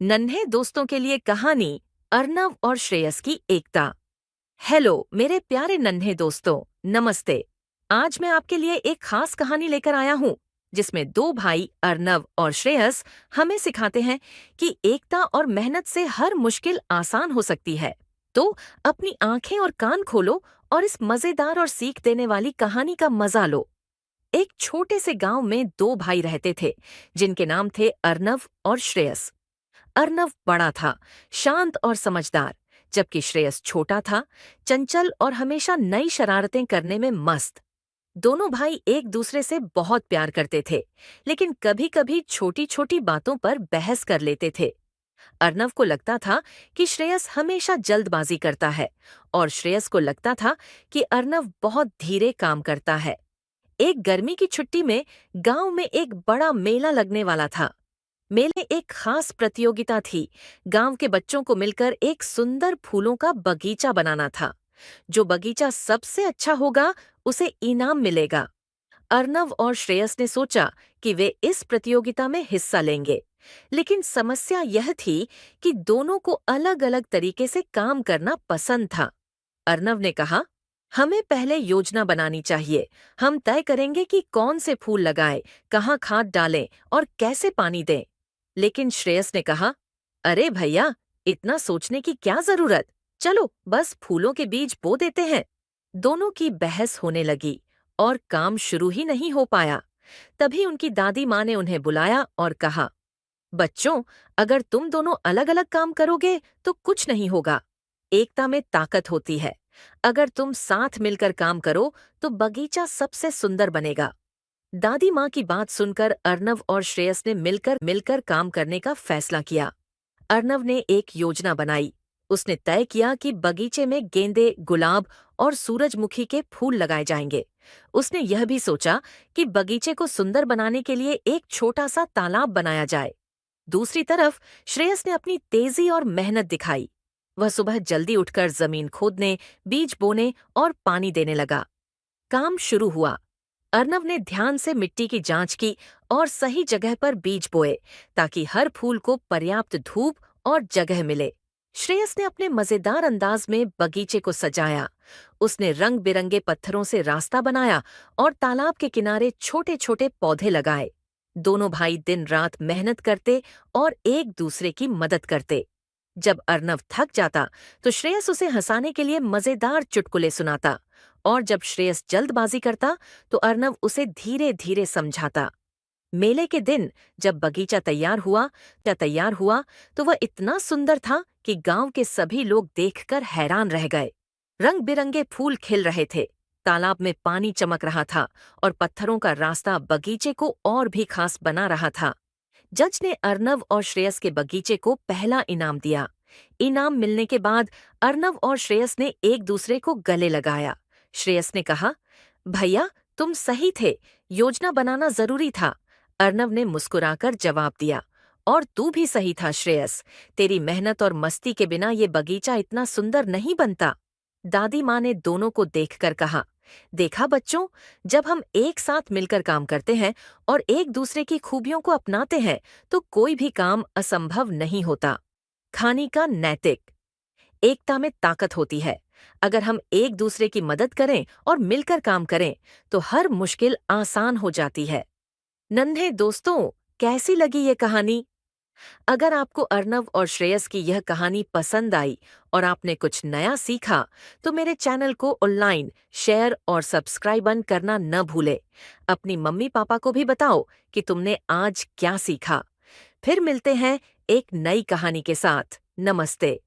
नन्हे दोस्तों के लिए कहानी अर्नव और श्रेयस की एकता। हेलो मेरे प्यारे नन्हे दोस्तों, नमस्ते। आज मैं आपके लिए एक खास कहानी लेकर आया हूँ जिसमें दो भाई अर्नव और श्रेयस हमें सिखाते हैं कि एकता और मेहनत से हर मुश्किल आसान हो सकती है। तो अपनी आंखें और कान खोलो और इस मजेदार और सीख देने वाली कहानी का मजा लो। एक छोटे से गांव में दो भाई रहते थे जिनके नाम थे अर्नव और श्रेयस। अर्नव बड़ा था, शांत और समझदार, जबकि श्रेयस छोटा था, चंचल और हमेशा नई शरारतें करने में मस्त। दोनों भाई एक दूसरे से बहुत प्यार करते थे, लेकिन कभी-कभी छोटी-छोटी बातों पर बहस कर लेते थे। अर्नव को लगता था कि श्रेयस हमेशा जल्दबाजी करता है और श्रेयस को लगता था कि अर्नव बहुत धीरे काम करता है। एक गर्मी की छुट्टी में गांव में एक बड़ा मेला लगने वाला था। मेले एक खास प्रतियोगिता थी। गांव के बच्चों को मिलकर एक सुंदर फूलों का बगीचा बनाना था। जो बगीचा सबसे अच्छा होगा उसे इनाम मिलेगा। अर्नव और श्रेयस ने सोचा कि वे इस प्रतियोगिता में हिस्सा लेंगे, लेकिन समस्या यह थी कि दोनों को अलग-अलग तरीके से काम करना पसंद था। अर्नव ने कहा, हमें पहले योजना बनानी चाहिए। हम तय करेंगे कि कौन से फूल लगाएं, कहाँ खाद डालें और कैसे पानी दें। लेकिन श्रेयस ने कहा, अरे भैया, इतना सोचने की क्या जरूरत? चलो बस फूलों के बीज बो देते हैं। दोनों की बहस होने लगी और काम शुरू ही नहीं हो पाया। तभी उनकी दादी माँ ने उन्हें बुलाया और कहा, बच्चों, अगर तुम दोनों अलग-अलग काम करोगे तो कुछ नहीं होगा। एकता में ताकत होती है। अगर तुम साथ मिलकर काम करो तो बगीचा सबसे सुंदर बनेगा। दादी माँ की बात सुनकर अर्नव और श्रेयस ने मिलकर मिलकर काम करने का फैसला किया। अर्नव ने एक योजना बनाई। उसने तय किया कि बगीचे में गेंदे, गुलाब और सूरजमुखी के फूल लगाए जाएंगे। उसने यह भी सोचा कि बगीचे को सुंदर बनाने के लिए एक छोटा सा तालाब बनाया जाए। दूसरी तरफ श्रेयस ने अपनी तेजी और मेहनत दिखाई। वह सुबह जल्दी उठकर जमीन खोदने, बीज बोने और पानी देने लगा। काम शुरू हुआ। अर्नव ने ध्यान से मिट्टी की जांच की और सही जगह पर बीज बोए ताकि हर फूल को पर्याप्त धूप और जगह मिले। श्रेयस ने अपने मजेदार अंदाज में बगीचे को सजाया। उसने रंग बिरंगे पत्थरों से रास्ता बनाया और तालाब के किनारे छोटे छोटे पौधे लगाए। दोनों भाई दिन रात मेहनत करते और एक दूसरे की मदद करते। जब अर्नव थक जाता तो श्रेयस उसे हंसाने के लिए मजेदार चुटकुले सुनाता, और जब श्रेयस जल्दबाजी करता तो अर्नव उसे धीरे धीरे समझाता। मेले के दिन जब बगीचा तैयार हुआ तो वह इतना सुंदर था कि गांव के सभी लोग देखकर हैरान रह गए। रंग बिरंगे फूल खिल रहे थे, तालाब में पानी चमक रहा था और पत्थरों का रास्ता बगीचे को और भी खास बना रहा था। जज ने अर्नव और श्रेयस के बगीचे को पहला इनाम दिया। इनाम मिलने के बाद अर्नव और श्रेयस ने एक दूसरे को गले लगाया। श्रेयस ने कहा, भैया, तुम सही थे, योजना बनाना जरूरी था। अर्नव ने मुस्कुराकर जवाब दिया, और तू भी सही था श्रेयस, तेरी मेहनत और मस्ती के बिना ये बगीचा इतना सुंदर नहीं बनता। दादी माँ ने दोनों को देखकर कहा, देखा बच्चों, जब हम एक साथ मिलकर काम करते हैं और एक दूसरे की खूबियों को अपनाते हैं तो कोई भी काम असंभव नहीं होता। खानी का नैतिक। एकता में ताकत होती है। अगर हम एक दूसरे की मदद करें और मिलकर काम करें तो हर मुश्किल आसान हो जाती है। नन्हे दोस्तों, कैसी लगी ये कहानी? अगर आपको अर्नव और श्रेयस की यह कहानी पसंद आई और आपने कुछ नया सीखा तो मेरे चैनल को ऑनलाइन शेयर और सब्सक्राइब करना न भूले। अपनी मम्मी पापा को भी बताओ कि तुमने आज क्या सीखा। फिर मिलते हैं एक नई कहानी के साथ। नमस्ते।